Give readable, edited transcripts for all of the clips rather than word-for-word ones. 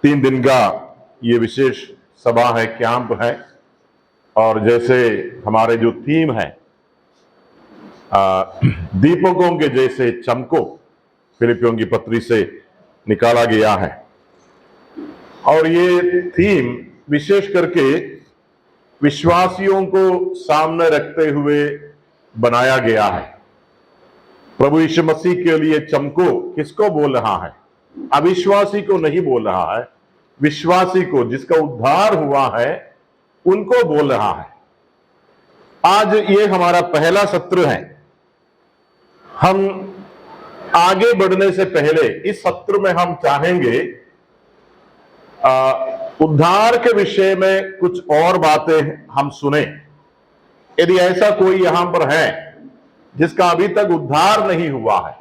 3 दिन का ये विशेष सभा है, कैंप है। और जैसे हमारे जो थीम है दीपकों के जैसे चमको, फिलिपियों की पत्री से निकाला गया है। और ये थीम विशेष करके विश्वासियों को सामने रखते हुए बनाया गया है। प्रभु यीशु मसीह के लिए चमको किसको बोल रहा है? अविश्वासी को नहीं बोल रहा है, विश्वासी को, जिसका उद्धार हुआ है उनको बोल रहा है। आज ये हमारा पहला सत्र है। हम आगे बढ़ने से पहले इस सत्र में हम चाहेंगे उद्धार के विषय में कुछ और बातें हम सुने। यदि ऐसा कोई यहां पर है जिसका अभी तक उद्धार नहीं हुआ है,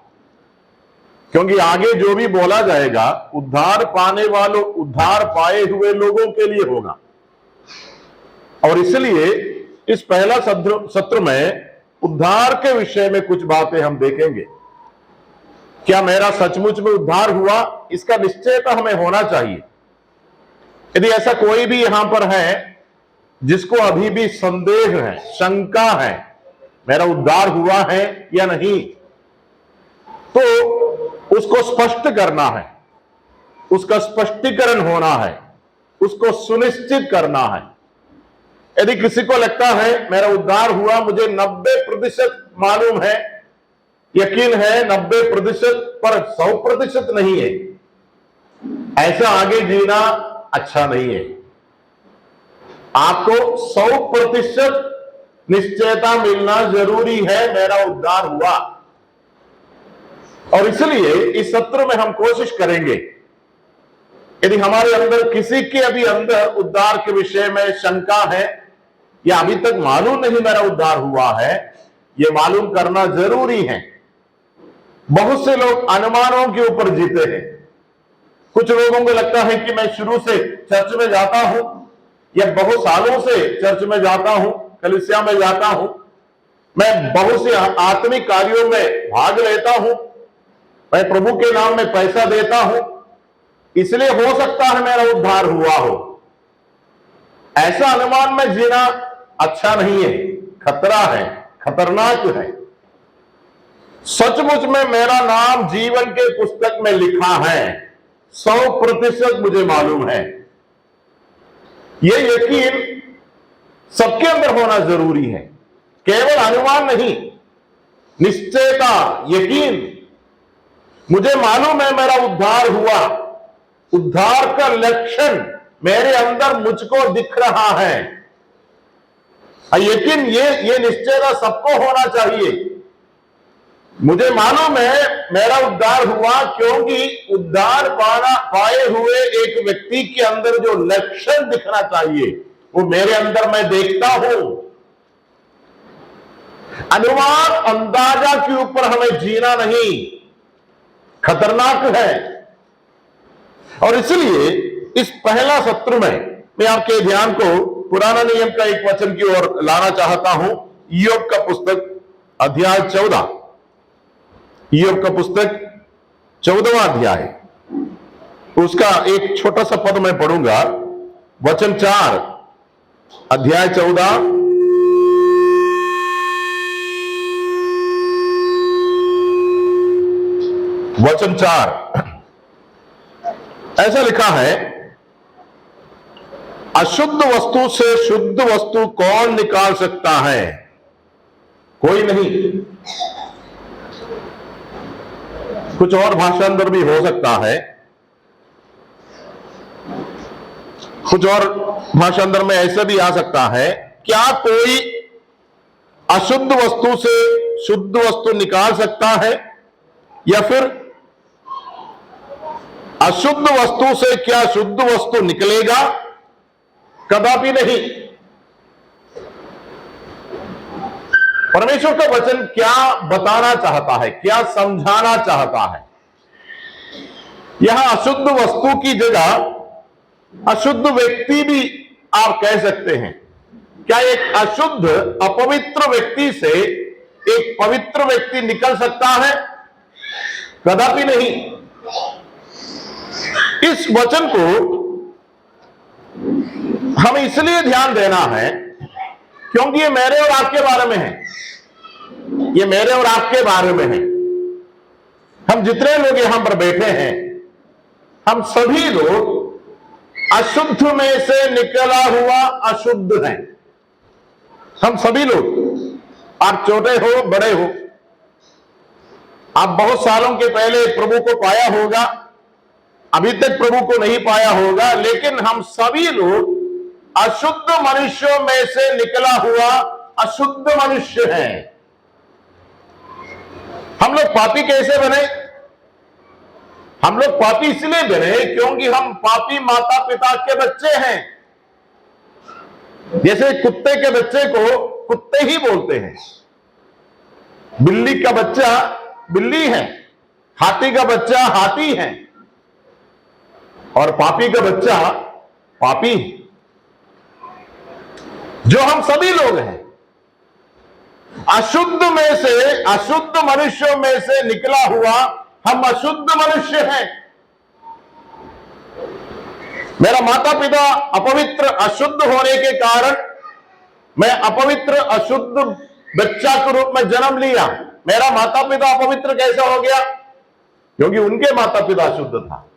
क्योंकि आगे जो भी बोला जाएगा उद्धार पाने वालों, उद्धार पाए हुए लोगों के लिए होगा। और इसलिए इस पहला सत्र में उद्धार के विषय में कुछ बातें हम देखेंगे। क्या मेरा सचमुच में उद्धार हुआ, इसका निश्चयता हमें होना चाहिए। यदि ऐसा कोई भी यहां पर है जिसको अभी भी संदेह है, शंका है, मेरा उद्धार हुआ है या नहीं, तो उसको स्पष्ट करना है, उसका स्पष्टीकरण होना है, उसको सुनिश्चित करना है। यदि किसी को लगता है मेरा उद्धार हुआ, मुझे 90% मालूम है, यकीन है 90%, पर 100% नहीं है, ऐसा आगे जीना अच्छा नहीं है। आपको 100% निश्चयता मिलना जरूरी है, मेरा उद्धार हुआ। और इसलिए इस सत्र में हम कोशिश करेंगे, यदि हमारे अंदर किसी के अभी अंदर उद्धार के विषय में शंका है या अभी तक मालूम नहीं मेरा उद्धार हुआ है, यह मालूम करना जरूरी है। बहुत से लोग अनुमानों के ऊपर जीते हैं। कुछ लोगों को लगता है कि मैं शुरू से चर्च में जाता हूं या बहुत सालों से चर्च में जाता हूं, कलीसिया में जाता हूं, मैं बहुत से आत्मिक कार्यों में भाग लेता हूं, मैं प्रभु के नाम में पैसा देता हूं, इसलिए हो सकता है मेरा उद्धार हुआ हो। ऐसा अनुमान में जीना अच्छा नहीं है, खतरा है, खतरनाक है। सचमुच में मेरा नाम जीवन के पुस्तक में लिखा है, 100% मुझे मालूम है, यह यकीन सबके अंदर होना जरूरी है। केवल अनुमान नहीं, निश्चयता, यकीन। मुझे मालूम है मेरा उद्धार हुआ, उद्धार का लक्षण मेरे अंदर मुझको दिख रहा है। यकीन, ये निश्चयता सबको होना चाहिए। मुझे मालूम है मेरा उद्धार हुआ, क्योंकि उद्धार पाए हुए एक व्यक्ति के अंदर जो लक्षण दिखना चाहिए वो मेरे अंदर मैं देखता हूं। अनुमान, अंदाजा के ऊपर हमें जीना नहीं, खतरनाक है। और इसलिए इस पहला सत्र में मैं आपके ध्यान को पुराना नियम का एक वचन की ओर लाना चाहता हूं। ईयोब का पुस्तक अध्याय 14, ईयोब का पुस्तक 14वां अध्याय, उसका एक छोटा सा पद मैं पढ़ूंगा। वचन 4, अध्याय 14, वचन 4 ऐसा लिखा है, अशुद्ध वस्तु से शुद्ध वस्तु कौन निकाल सकता है? कोई नहीं। कुछ और भाषांतर भी हो सकता है, कुछ और भाषांतर में ऐसे भी आ सकता है, क्या कोई अशुद्ध वस्तु से शुद्ध वस्तु निकाल सकता है, या फिर अशुद्ध वस्तु से क्या शुद्ध वस्तु निकलेगा? कदापि नहीं। परमेश्वर का वचन क्या बताना चाहता है, क्या समझाना चाहता है? यहां अशुद्ध वस्तु की जगह अशुद्ध व्यक्ति भी आप कह सकते हैं। क्या एक अशुद्ध, अपवित्र व्यक्ति से एक पवित्र व्यक्ति निकल सकता है? कदापि नहीं। इस वचन को हमें इसलिए ध्यान देना है क्योंकि ये मेरे और आपके बारे में है। ये मेरे और आपके बारे में है। हम जितने लोग यहां पर बैठे हैं, हम सभी लोग अशुद्ध में से निकला हुआ अशुद्ध हैं। हम सभी लोग, आप छोटे हो बड़े हो, आप बहुत सालों के पहले प्रभु को पाया होगा, अभी तक प्रभु को नहीं पाया होगा, लेकिन हम सभी लोग अशुद्ध मनुष्यों में से निकला हुआ अशुद्ध मनुष्य हैं। हम लोग पापी कैसे बने? हम लोग पापी इसलिए बने क्योंकि हम पापी माता पिता के बच्चे हैं। जैसे कुत्ते के बच्चे को कुत्ते ही बोलते हैं, बिल्ली का बच्चा बिल्ली है, हाथी का बच्चा हाथी है, और पापी का बच्चा पापी है। जो हम सभी लोग हैं, अशुद्ध में से, अशुद्ध मनुष्यों में से निकला हुआ हम अशुद्ध मनुष्य हैं। मेरा माता पिता अपवित्र अशुद्ध होने के कारण मैं अपवित्र अशुद्ध बच्चा के रूप में जन्म लिया। मेरा माता पिता अपवित्र कैसे हो गया? क्योंकि उनके माता पिता अशुद्ध था।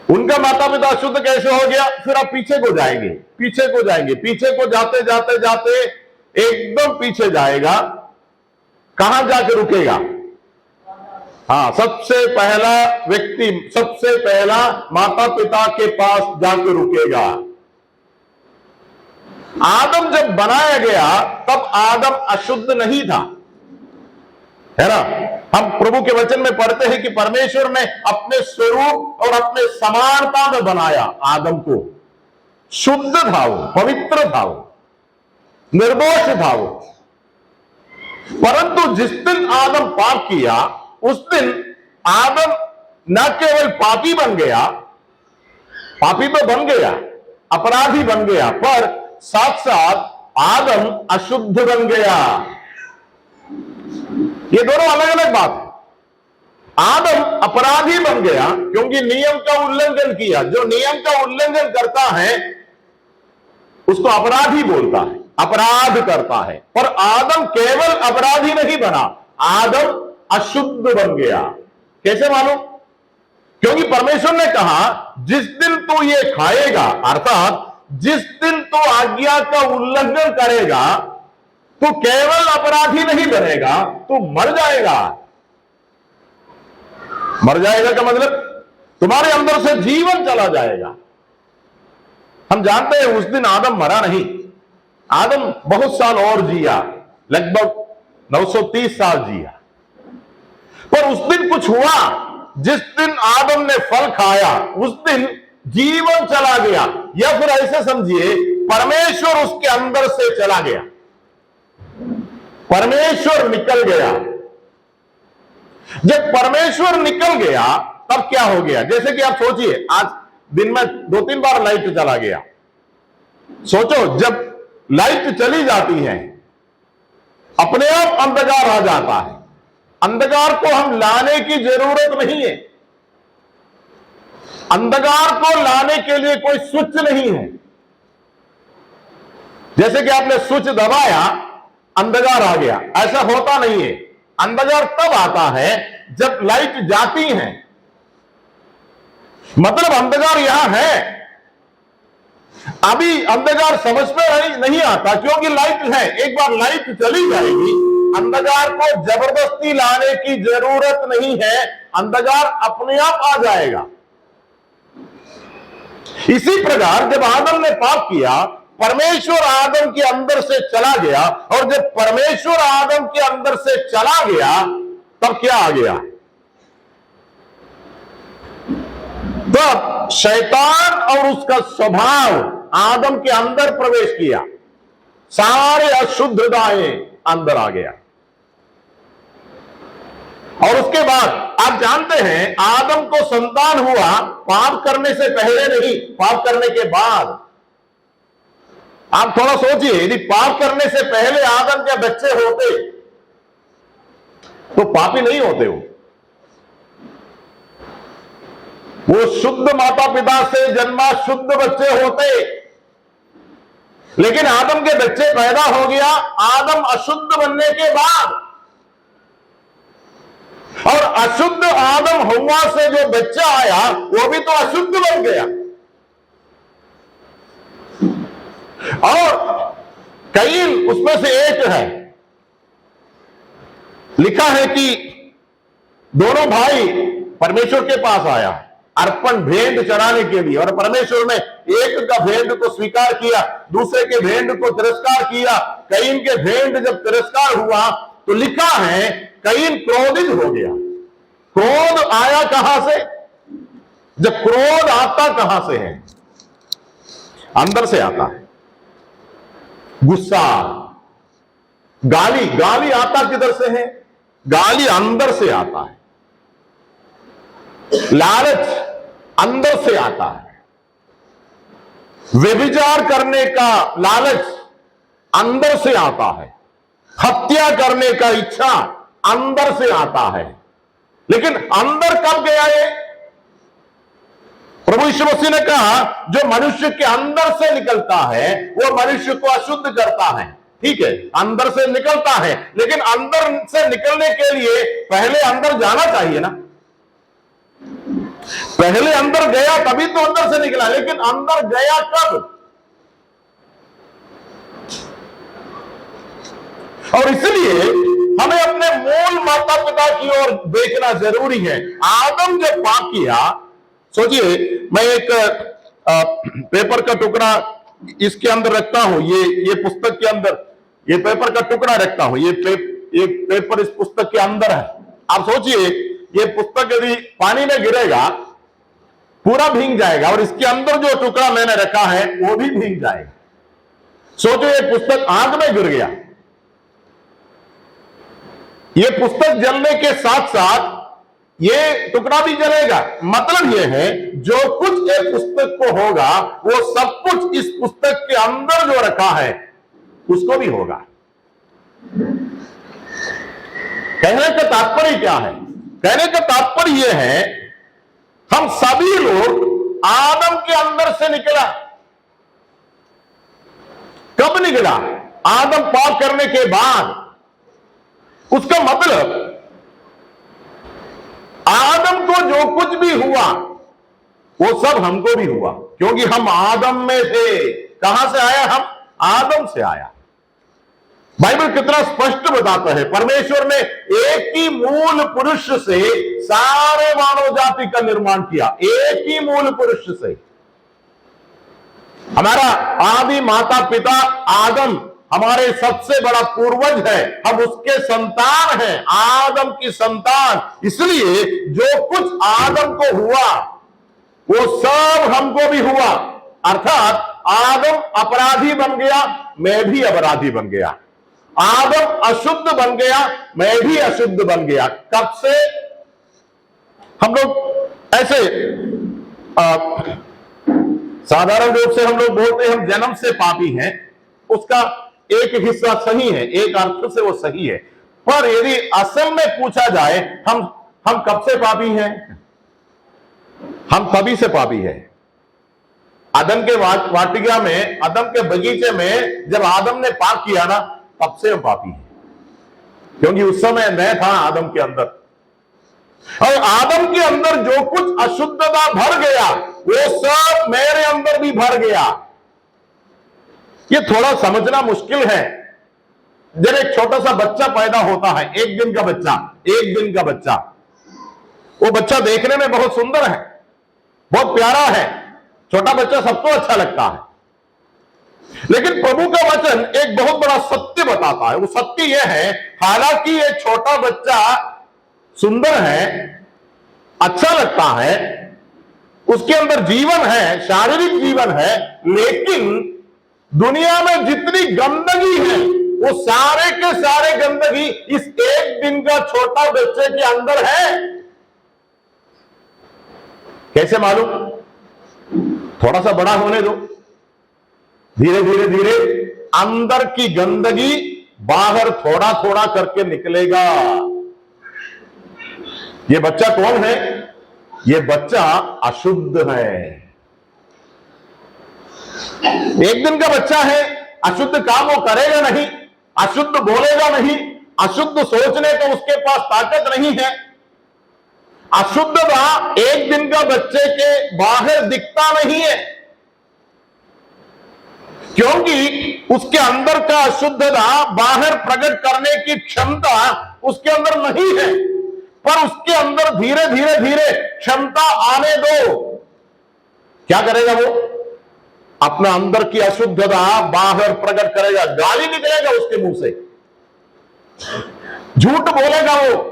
उनका माता पिता अशुद्ध कैसे हो गया? फिर आप पीछे को जाएंगे, पीछे को जाएंगे, पीछे को जाते जाते जाते एकदम पीछे जाएगा। कहां जाके रुकेगा? हाँ, सबसे पहला व्यक्ति, सबसे पहला माता पिता के पास जाकर रुकेगा। आदम जब बनाया गया तब आदम अशुद्ध नहीं था, है ना? हम प्रभु के वचन में पढ़ते हैं कि परमेश्वर ने अपने स्वरूप और अपने समानता में बनाया आदम को। शुद्ध था वो, पवित्र था वो, निर्दोष था वो। परंतु जिस दिन आदम पाप किया, उस दिन आदम न केवल पापी बन गया, पापी तो बन गया, अपराधी बन गया, पर साथ साथ आदम अशुद्ध बन गया। ये दोनों अलग अलग बात है। आदम अपराधी बन गया क्योंकि नियम का उल्लंघन किया। जो नियम का उल्लंघन करता है उसको अपराधी बोलता है, अपराध करता है। पर आदम केवल अपराधी नहीं बना, आदम अशुद्ध बन गया। कैसे मालूम? क्योंकि परमेश्वर ने कहा जिस दिन तू ये खाएगा, अर्थात जिस दिन तू आज्ञा का उल्लंघन करेगा, तू केवल अपराधी नहीं बनेगा, तू मर जाएगा। मर जाएगा का मतलब तुम्हारे अंदर से जीवन चला जाएगा। हम जानते हैं उस दिन आदम मरा नहीं। आदम बहुत साल और जिया, लगभग 930 साल जिया। पर उस दिन कुछ हुआ, जिस दिन आदम ने फल खाया उस दिन जीवन चला गया, या फिर ऐसे समझिए परमेश्वर उसके अंदर से चला गया, परमेश्वर निकल गया। जब परमेश्वर निकल गया तब क्या हो गया? जैसे कि आप सोचिए, आज दिन में 2-3 बार लाइट चला गया। सोचो, जब लाइट चली जाती है अपने आप अंधकार आ जाता है। अंधकार को हम लाने की जरूरत नहीं है, अंधकार को लाने के लिए कोई स्विच नहीं है। जैसे कि आपने स्विच दबाया, अंधकार आ गया, ऐसा होता नहीं है। अंधकार तब आता है जब लाइट जाती है। मतलब अंधकार यहां है, अभी अंधकार समझ में नहीं आता क्योंकि लाइट है। एक बार लाइट चली जाएगी, अंधकार को जबरदस्ती लाने की जरूरत नहीं है, अंधकार अपने आप आ जाएगा। इसी प्रकार जब आदम ने पाप किया, परमेश्वर आदम के अंदर से चला गया, और जब परमेश्वर आदम के अंदर से चला गया तब क्या आ गया? तब शैतान और उसका स्वभाव आदम के अंदर प्रवेश किया, सारे अशुद्धताएं अंदर आ गया। और उसके बाद आप जानते हैं आदम को संतान हुआ पाप करने से पहले नहीं, पाप करने के बाद। आप थोड़ा सोचिए, यदि पाप करने से पहले आदम के बच्चे होते तो पापी नहीं होते हो। वो शुद्ध माता पिता से जन्मा शुद्ध बच्चे होते, लेकिन आदम के बच्चे पैदा हो गया आदम अशुद्ध बनने के बाद, और अशुद्ध आदम हव्वा से जो बच्चा आया वो भी तो अशुद्ध बन गया। और कईन उसमें से एक है। लिखा है कि दोनों भाई परमेश्वर के पास आया अर्पण भेंट चढ़ाने के लिए, और परमेश्वर ने एक का भेंट को स्वीकार किया, दूसरे के भेंट को तिरस्कार किया। कईन के भेंट जब तिरस्कार हुआ तो लिखा है कईन क्रोधित हो गया। क्रोध आया कहां से? जब क्रोध आता कहां से है? अंदर से आता है। गुस्सा, गाली आता किधर से है? गाली अंदर से आता है। लालच अंदर से आता है। व्यभिचार करने का लालच अंदर से आता है। हत्या करने का इच्छा अंदर से आता है। लेकिन अंदर कब गया ये? प्रभु यीशु मसीह ने कहा जो मनुष्य के अंदर से निकलता है वो मनुष्य को अशुद्ध करता है। ठीक है, अंदर से निकलता है, लेकिन अंदर से निकलने के लिए पहले अंदर जाना चाहिए ना। पहले अंदर गया तभी तो अंदर से निकला, लेकिन अंदर गया कब? और इसलिए हमें अपने मूल माता पिता की ओर देखना जरूरी है। आदम जब पाप किया, सोचिए मैं एक पेपर का टुकड़ा इसके अंदर रखता हूं, ये पुस्तक के अंदर ये पेपर का टुकड़ा रखता हूं, ये पेपर इस पुस्तक के अंदर है। आप सोचिए ये पुस्तक यदि पानी में गिरेगा पूरा भीग जाएगा, और इसके अंदर जो टुकड़ा मैंने रखा है वो भी भीग जाएगा। सोचो ये पुस्तक आग में गिर गया, ये पुस्तक जलने के साथ साथ ये टुकड़ा भी जलेगा। मतलब ये है जो कुछ एक पुस्तक को होगा वो सब कुछ इस पुस्तक के अंदर जो रखा है उसको भी होगा। कहने का तात्पर्य क्या है? कहने का तात्पर्य यह है हम सभी लोग आदम के अंदर से निकला। कब निकला? आदम पाप करने के बाद। उसका मतलब आदम को जो कुछ भी हुआ वो सब हमको भी हुआ, क्योंकि हम आदम में थे। कहां से आया? हम आदम से आया। बाइबल कितना स्पष्ट बताता है, परमेश्वर ने एक ही मूल पुरुष से सारे मानव जाति का निर्माण किया। एक ही मूल पुरुष से। हमारा आदि माता पिता आदम हमारे सबसे बड़ा पूर्वज है, हम उसके संतान हैं, आदम की संतान। इसलिए जो कुछ आदम को हुआ वो सब हमको भी हुआ। अर्थात आदम अपराधी बन गया, मैं भी अपराधी बन गया। आदम अशुद्ध बन गया, मैं भी अशुद्ध बन गया। कब से? हम लोग ऐसे साधारण रूप से हम लोग बोलते हैं हम जन्म से पापी हैं। उसका एक हिस्सा सही है, एक अर्थ से वो सही है, पर यदि असल में पूछा जाए हम कब से पापी हैं? हम तभी से पापी हैं। आदम के वाटिका में, आदम के बगीचे में जब आदम ने पाप किया ना, तब से हम पापी हैं, क्योंकि उस समय मैं था आदम के अंदर। और आदम के अंदर जो कुछ अशुद्धता भर गया वो सब मेरे अंदर भी भर गया। ये थोड़ा समझना मुश्किल है। जब एक छोटा सा बच्चा पैदा होता है, एक दिन का बच्चा, वो बच्चा देखने में बहुत सुंदर है, बहुत प्यारा है, छोटा बच्चा सबको अच्छा लगता है। लेकिन प्रभु का वचन एक बहुत बड़ा सत्य बताता है। वो सत्य यह है, हालांकि ये छोटा बच्चा सुंदर है, अच्छा लगता है, उसके अंदर जीवन है, शारीरिक जीवन है, लेकिन दुनिया में जितनी गंदगी है वो सारे के सारे गंदगी इस एक दिन का छोटा बच्चे के अंदर है। कैसे मालूम? थोड़ा सा बड़ा होने दो, धीरे धीरे अंदर की गंदगी बाहर थोड़ा थोड़ा करके निकलेगा। ये बच्चा कौन है? ये बच्चा अशुद्ध है। एक दिन का बच्चा है, अशुद्ध काम वो करेगा नहीं, अशुद्ध बोलेगा नहीं, अशुद्ध सोचने को उसके पास ताकत नहीं है। अशुद्धता एक दिन का बच्चे के बाहर दिखता नहीं है, क्योंकि उसके अंदर का अशुद्धता बाहर प्रकट करने की क्षमता उसके अंदर नहीं है। पर उसके अंदर धीरे धीरे धीरे क्षमता आने दो, क्या करेगा वो? अपना अंदर की अशुद्धता बाहर प्रकट करेगा। गाली निकलेगा उसके मुंह से, झूठ बोलेगा, वो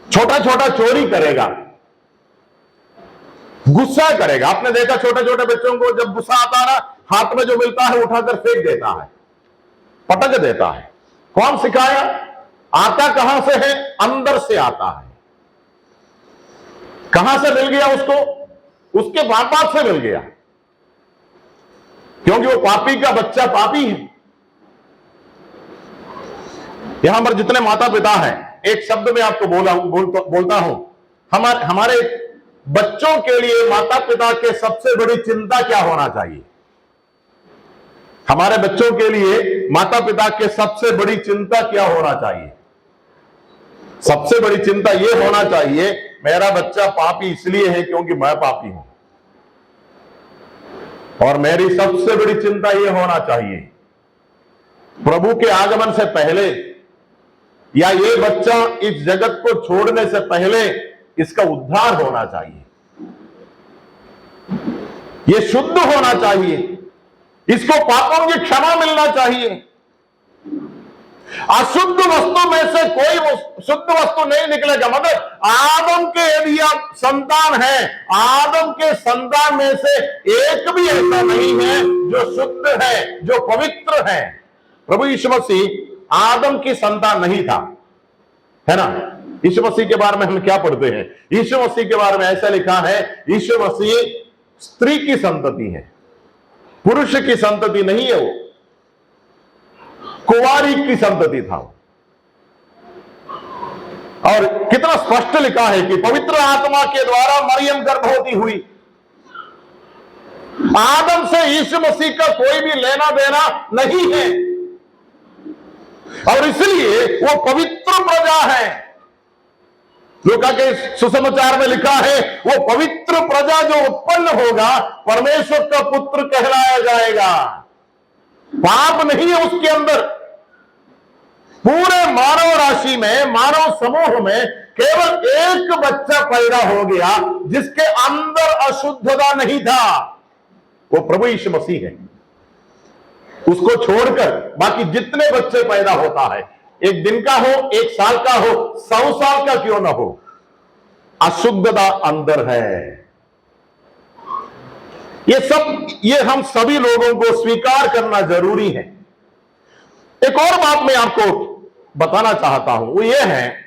छोटा छोटा चोरी करेगा, गुस्सा करेगा। आपने देखा छोटे छोटे बच्चों को जब गुस्सा आता है ना, हाथ में जो मिलता है उठाकर फेंक देता है, पटक देता है। कौन सिखाया? आता कहां से है? अंदर से आता है। कहां से मिल गया उसको? उसके मां बाप से मिल गया, क्योंकि वो पापी का बच्चा पापी है। यहां पर जितने माता पिता हैं, एक शब्द में आपको बोलता हूं, हमारे बच्चों के लिए माता पिता के सबसे बड़ी चिंता क्या होना चाहिए? हमारे बच्चों के लिए माता पिता के सबसे बड़ी चिंता क्या होना चाहिए? सबसे बड़ी चिंता यह होना चाहिए, मेरा बच्चा पापी इसलिए है क्योंकि मैं पापी हूं। और मेरी सबसे बड़ी चिंता यह होना चाहिए, प्रभु के आगमन से पहले या ये बच्चा इस जगत को छोड़ने से पहले इसका उद्धार होना चाहिए, ये शुद्ध होना चाहिए, इसको पापों की क्षमा मिलना चाहिए। अशुद्ध वस्तु में से कोई शुद्ध वस्तु नहीं निकलेगा। मतलब आदम के यदि आप संतान है, आदम के संतान में से एक भी ऐसा नहीं है जो शुद्ध है, जो पवित्र है। प्रभु यीशु मसीह आदम की संतान नहीं था, है ना? यीशु मसीह के बारे में हम क्या पढ़ते हैं? यीशु मसीह के बारे में ऐसा लिखा है, यीशु मसीह स्त्री की संतति है, पुरुष की संतति नहीं है, वो कुंवारी की संतति था। और कितना स्पष्ट लिखा है कि पवित्र आत्मा के द्वारा मरियम गर्भवती हुई। आदम से यीशु मसीह का कोई भी लेना देना नहीं है, और इसलिए वो पवित्र प्रजा है। लूका के सुसमाचार में लिखा है, वो पवित्र प्रजा जो उत्पन्न होगा परमेश्वर का पुत्र कहलाया जाएगा। पाप नहीं है उसके अंदर। पूरे मानव राशि में, मानव समूह में केवल एक बच्चा पैदा हो गया जिसके अंदर अशुद्धता नहीं था, वो प्रभु यीशु मसीह है। उसको छोड़कर बाकी जितने बच्चे पैदा होता है, एक दिन का हो, एक साल का हो, 100 साल का क्यों ना हो, अशुद्धता अंदर है। ये हम सभी लोगों को स्वीकार करना जरूरी है। एक और बात मैं आपको बताना चाहता हूं, वो ये है,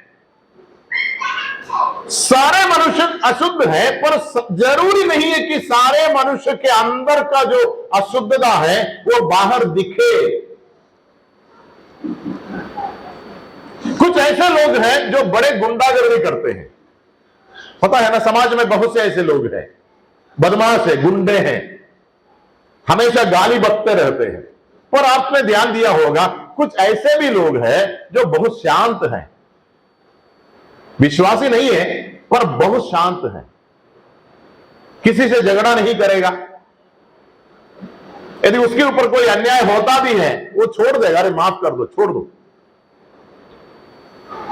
सारे मनुष्य अशुद्ध हैं, पर जरूरी नहीं है कि सारे मनुष्य के अंदर का जो अशुद्धता है वो बाहर दिखे। कुछ ऐसे लोग हैं जो बड़े गुंडागर्दी करते हैं, पता है ना? समाज में बहुत से ऐसे लोग हैं, बदमाश है, गुंडे हैं, हमेशा गाली बकते रहते हैं। पर आपने ध्यान दिया होगा, कुछ ऐसे भी लोग हैं जो बहुत शांत हैं, विश्वासी नहीं है पर बहुत शांत है, किसी से झगड़ा नहीं करेगा। यदि उसके ऊपर कोई अन्याय होता भी है वो छोड़ देगा, अरे माफ कर दो, छोड़ दो।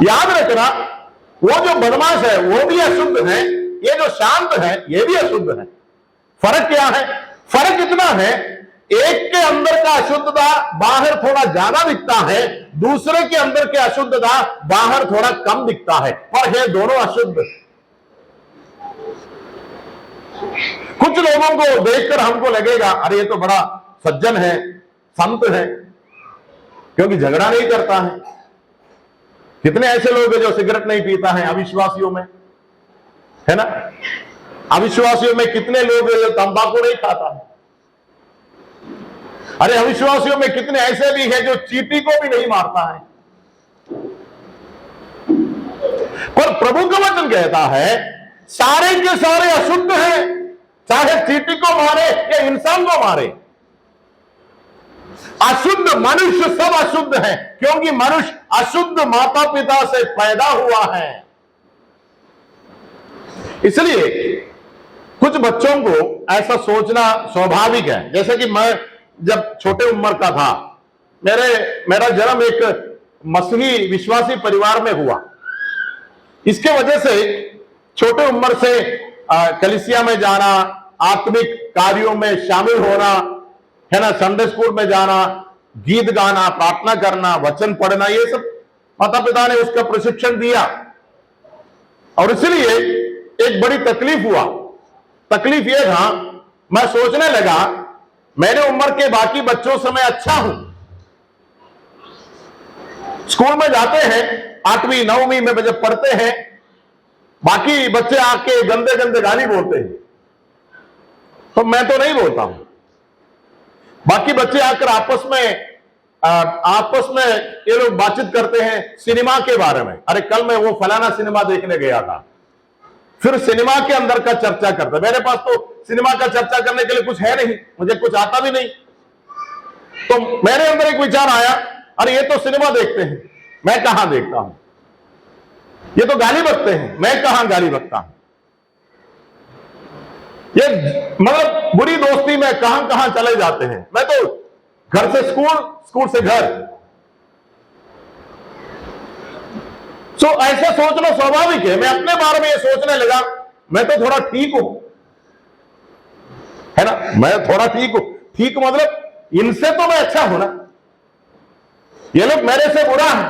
याद रखना, वो जो बदमाश है वो भी अशुद्ध है, ये जो शांत है ये भी अशुद्ध है। फर्क क्या है? फर्क इतना है, एक के अंदर का अशुद्धता बाहर थोड़ा ज्यादा दिखता है, दूसरे के अंदर के अशुद्धता बाहर थोड़ा कम दिखता है, पर है दोनों अशुद्ध। कुछ लोगों को देखकर हमको लगेगा अरे ये तो बड़ा सज्जन है, संत है, क्योंकि झगड़ा नहीं करता है। कितने ऐसे लोग हैं जो सिगरेट नहीं पीता है अविश्वासियों में, है ना? अविश्वासियों में कितने लोग हैं जो तंबाकू नहीं खाता है। अरे अविश्वासियों में कितने ऐसे भी हैं जो चींटी को भी नहीं मारता है। पर प्रभु का वचन कहता है सारे के सारे अशुद्ध हैं, चाहे चींटी को मारे या इंसान को मारे। अशुद्ध मनुष्य सब अशुद्ध है, क्योंकि मनुष्य अशुद्ध माता पिता से पैदा हुआ है। इसलिए कुछ बच्चों को ऐसा सोचना स्वाभाविक है। जैसे कि मैं जब छोटे उम्र का था, मेरा जन्म एक मसीही विश्वासी परिवार में हुआ। इसके वजह से छोटे उम्र से कलीसिया में जाना, आत्मिक कार्यों में शामिल होना, है ना, संडे स्कूल में जाना, गीत गाना, प्रार्थना करना, वचन पढ़ना, ये सब माता पिता ने उसका प्रशिक्षण दिया। और इसलिए एक बड़ी तकलीफ हुआ। तकलीफ यह था, मैं सोचने लगा मेरे उम्र के बाकी बच्चों से मैं अच्छा हूं। स्कूल में जाते हैं, 8वीं 9वीं में जब पढ़ते हैं, बाकी बच्चे आके गंदे गंदे गाली बोलते हैं, तो मैं तो नहीं बोलता हूं। बाकी बच्चे आकर आपस में ये लोग बातचीत करते हैं सिनेमा के बारे में। अरे कल मैं वो फलाना सिनेमा देखने गया था, फिर सिनेमा के अंदर का चर्चा करते। मेरे पास तो सिनेमा का चर्चा करने के लिए कुछ है नहीं, मुझे कुछ आता भी नहीं। तो मेरे अंदर एक विचार आया, अरे ये तो सिनेमा देखते हैं, मैं कहां देखता हूं। ये तो गाली बकते हैं, मैं कहां गाली बकता हूं। ये मतलब बुरी दोस्ती में कहां कहां चले जाते हैं। मैं तो घर से स्कूल, स्कूल से घर। तो ऐसा सोचना स्वाभाविक है। मैं अपने बारे में ये सोचने लगा, मैं तो थोड़ा ठीक हूं, है ना, मैं थोड़ा ठीक हूं। ठीक मतलब इनसे तो मैं अच्छा हूं ना, ये लोग मेरे से बुरा है।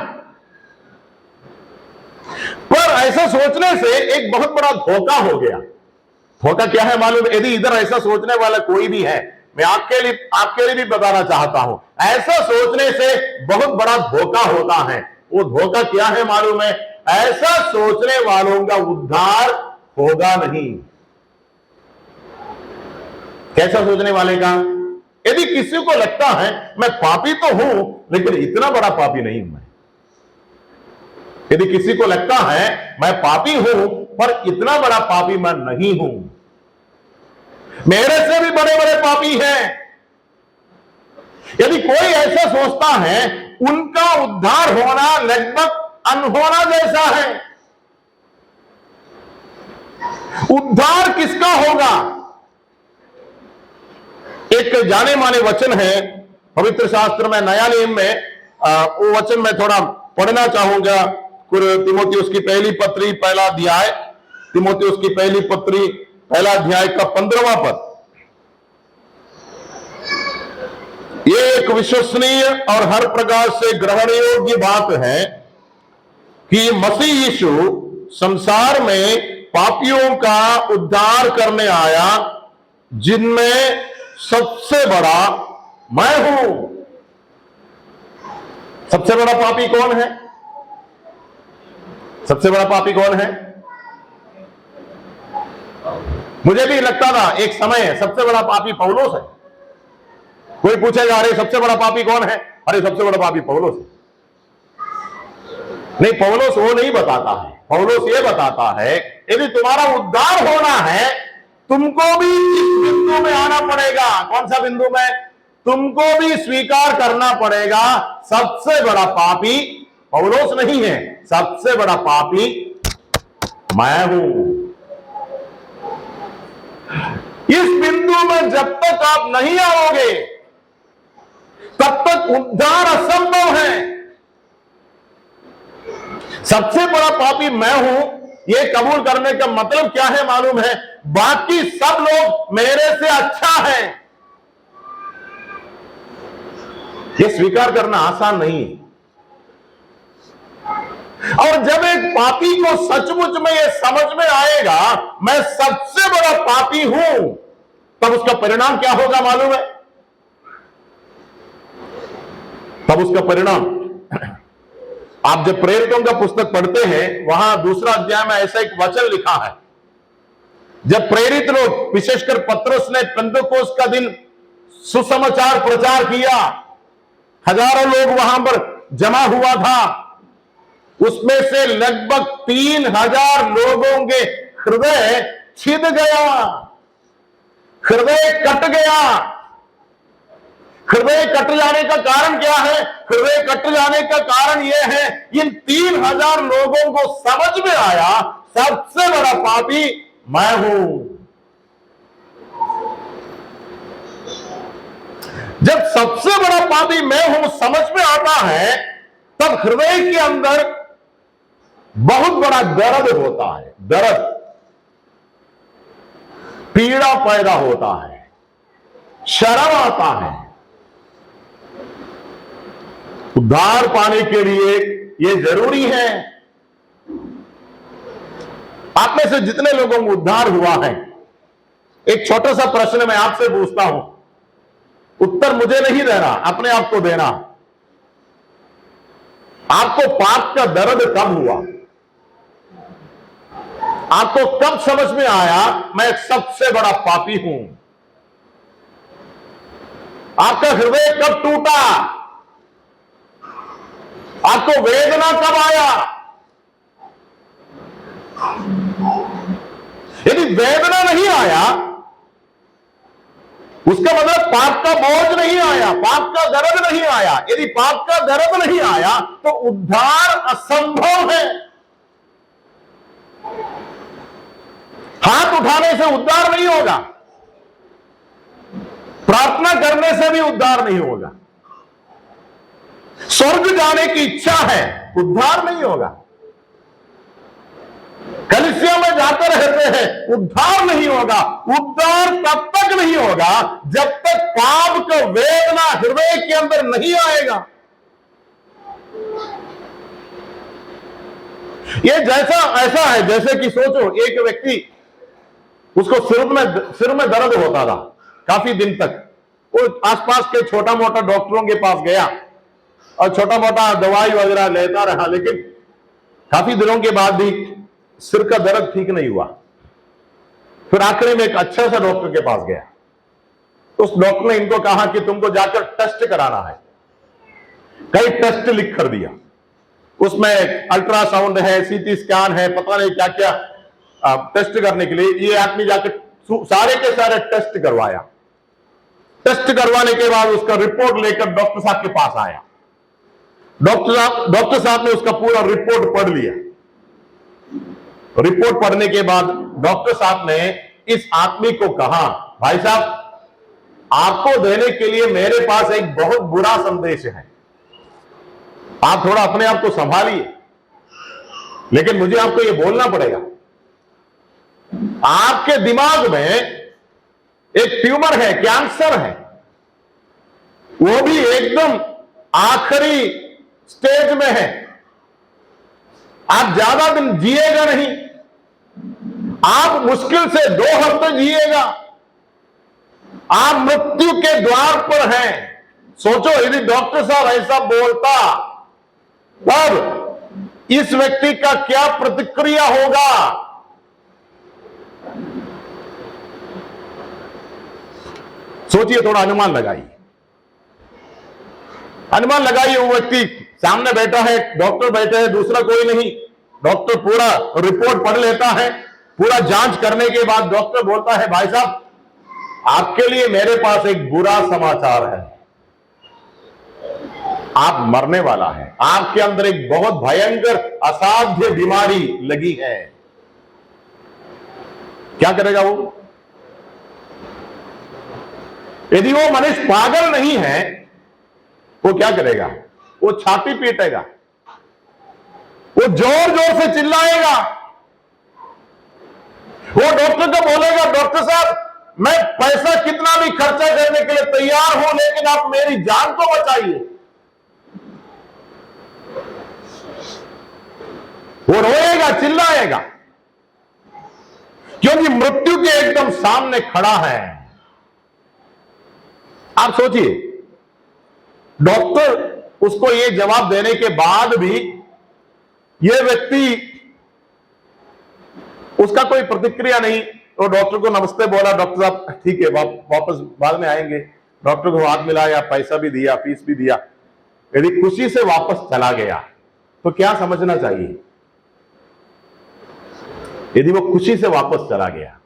पर ऐसा सोचने से एक बहुत बड़ा धोखा हो गया। धोखा क्या है मालूम? यदि इधर ऐसा सोचने वाला कोई भी है, मैं आपके लिए भी बताना चाहता हूं, ऐसा सोचने से बहुत बड़ा धोखा होता है। वो धोखा क्या है मालूम है? ऐसा सोचने वालों का उद्धार होगा नहीं। कैसा सोचने वाले का? यदि किसी को लगता है मैं पापी तो हूं, लेकिन इतना बड़ा पापी नहीं हूं मैं। यदि किसी को लगता है मैं पापी हूं, पर इतना बड़ा पापी मैं नहीं हूं, मेरे से भी बड़े बड़े पापी हैं। यदि कोई ऐसा सोचता है, उनका उद्धार होना लगभग अनहोना जैसा है। उद्धार किसका होगा? एक जाने माने वचन है पवित्र शास्त्र में, नया नियम में, वो वचन मैं थोड़ा पढ़ना चाहूंगा। तीमुथियुस की पहली पत्री पहला अध्याय, तीमुथियुस की पहली पत्री पहला अध्याय का 15वां पद। ये एक विश्वसनीय और हर प्रकार से ग्रहण योग्य बात है कि मसीह यीशु संसार में पापियों का उद्धार करने आया, जिनमें सबसे बड़ा मैं हूं। सबसे बड़ा पापी कौन है? सबसे बड़ा पापी कौन है? मुझे भी लगता था एक समय सबसे बड़ा पापी पौलुस है। कोई पूछेगा अरे सबसे बड़ा पापी कौन है? अरे सबसे बड़ा पापी पौलुस है। नहीं, पौलुस वो नहीं बताता है। पौलुस ये बताता है यदि तुम्हारा उद्धार होना है, तुमको भी इस बिंदु में आना पड़ेगा। कौन सा बिंदु में? तुमको भी स्वीकार करना पड़ेगा सबसे बड़ा पापी पौलुस नहीं है, सबसे बड़ा पापी मैं हूं। इस बिंदु में जब तक आप नहीं आओगे, तब तक उद्धार असंभव है। सबसे बड़ा पापी मैं हूं, यह कबूल करने का मतलब क्या है मालूम है? बाकी सब लोग मेरे से अच्छा है। यह स्वीकार करना आसान नहीं है। और जब एक पापी को सचमुच में यह समझ में आएगा मैं सबसे बड़ा पापी हूं, तब उसका परिणाम क्या होगा मालूम है? तब उसका परिणाम, आप जब प्रेरितों का पुस्तक पढ़ते हैं, वहां दूसरा अध्याय में ऐसा एक वचन लिखा है, जब प्रेरित लोग, विशेषकर पतरस ने पेंतेकोस्त का दिन सुसमाचार प्रचार किया, हजारों लोग वहां पर जमा हुआ था, उसमें से लगभग 3000 लोगों के हृदय छिद गया, हृदय कट गया। हृदय कट जाने का कारण क्या है? हृदय कट जाने का कारण यह है, इन 3000 लोगों को समझ में आया सबसे बड़ा पापी मैं हूं। जब सबसे बड़ा पापी मैं हूं समझ में आता है, तब हृदय के अंदर बहुत बड़ा दर्द होता है, दर्द, पीड़ा पैदा होता है, शर्म आता है। उद्धार पाने के लिए यह जरूरी है। आप में से जितने लोगों को उद्धार हुआ है, एक छोटा सा प्रश्न मैं आपसे पूछता हूं, उत्तर मुझे नहीं देना, अपने आप को देना। आपको पाप का दर्द कब हुआ? आपको कब समझ में आया मैं सबसे बड़ा पापी हूं? आपका हृदय कब टूटा? आपको वेदना कब आया? यदि वेदना नहीं आया, उसका मतलब पाप का बोझ नहीं आया, पाप का दर्द नहीं आया। यदि पाप का दर्द नहीं आया तो उद्धार असंभव है। हाथ उठाने से उद्धार नहीं होगा, प्रार्थना करने से भी उद्धार नहीं होगा। स्वर्ग जाने की इच्छा है, उद्धार नहीं होगा। कलीसिया में जाते रहते हैं, उद्धार नहीं होगा। उद्धार तब तक नहीं होगा जब तक पाप का वेदना हृदय के अंदर नहीं आएगा। ये जैसा ऐसा है जैसे कि सोचो, एक व्यक्ति, उसको सिर में दर्द होता था काफी दिन तक। वो आसपास के छोटा मोटा डॉक्टरों के पास गया और छोटा मोटा दवाई वगैरह लेता रहा, लेकिन काफी दिनों के बाद भी सिर का दर्द ठीक नहीं हुआ। फिर आखिरी में एक अच्छा सा डॉक्टर के पास गया। उस डॉक्टर ने इनको कहा कि तुमको जाकर टेस्ट कराना है। कई टेस्ट लिख कर दिया, उसमें अल्ट्रासाउंड है, सीटी स्कैन है, पता नहीं क्या क्या टेस्ट करने के लिए। ये आदमी जाकर सारे के सारे टेस्ट करवाया। टेस्ट करवाने के बाद उसका रिपोर्ट लेकर डॉक्टर साहब के पास आया। डॉक्टर साहब ने उसका पूरा रिपोर्ट पढ़ लिया। रिपोर्ट पढ़ने के बाद डॉक्टर साहब ने इस आदमी को कहा, भाई साहब, आपको देने के लिए मेरे पास एक बहुत बुरा संदेश है। आप थोड़ा अपने आप को संभालिए, लेकिन मुझे आपको यह बोलना पड़ेगा। आपके दिमाग में एक ट्यूमर है, कैंसर है, वो भी एकदम आखिरी स्टेज में है। आप ज्यादा दिन जिएगा नहीं, आप मुश्किल से 2 हफ्ते जिएगा। आप मृत्यु के द्वार पर हैं। सोचो, यदि डॉक्टर साहब ऐसा बोलता, तब इस व्यक्ति का क्या प्रतिक्रिया होगा? सोचिए, थोड़ा अनुमान लगाइए। अनुमान लगाइए, वो व्यक्ति सामने बैठा है, डॉक्टर बैठे हैं, दूसरा कोई नहीं। डॉक्टर पूरा रिपोर्ट पढ़ लेता है। पूरा जांच करने के बाद डॉक्टर बोलता है, भाई साहब, आपके लिए मेरे पास एक बुरा समाचार है। आप मरने वाला है। आपके अंदर एक बहुत भयंकर असाध्य बीमारी लगी है। क्या करेगा वो? यदि वो मनुष्य पागल नहीं है, वो क्या करेगा? वो छाती पीटेगा, वो जोर जोर से चिल्लाएगा, वो डॉक्टर को बोलेगा, डॉक्टर साहब, मैं पैसा कितना भी खर्चा करने के लिए तैयार हूं, लेकिन आप मेरी जान को बचाइए। वो रोएगा, चिल्लाएगा, क्योंकि मृत्यु के एकदम सामने खड़ा है। आप सोचिए, डॉक्टर उसको ये जवाब देने के बाद भी ये व्यक्ति, उसका कोई प्रतिक्रिया नहीं। तो डॉक्टर को नमस्ते बोला, डॉक्टर साहब ठीक है, वापस बाद में आएंगे। डॉक्टर को हाथ मिलाया, पैसा भी दिया, फीस भी दिया। यदि खुशी से वापस चला गया तो क्या समझना चाहिए? यदि वो खुशी से वापस चला गया,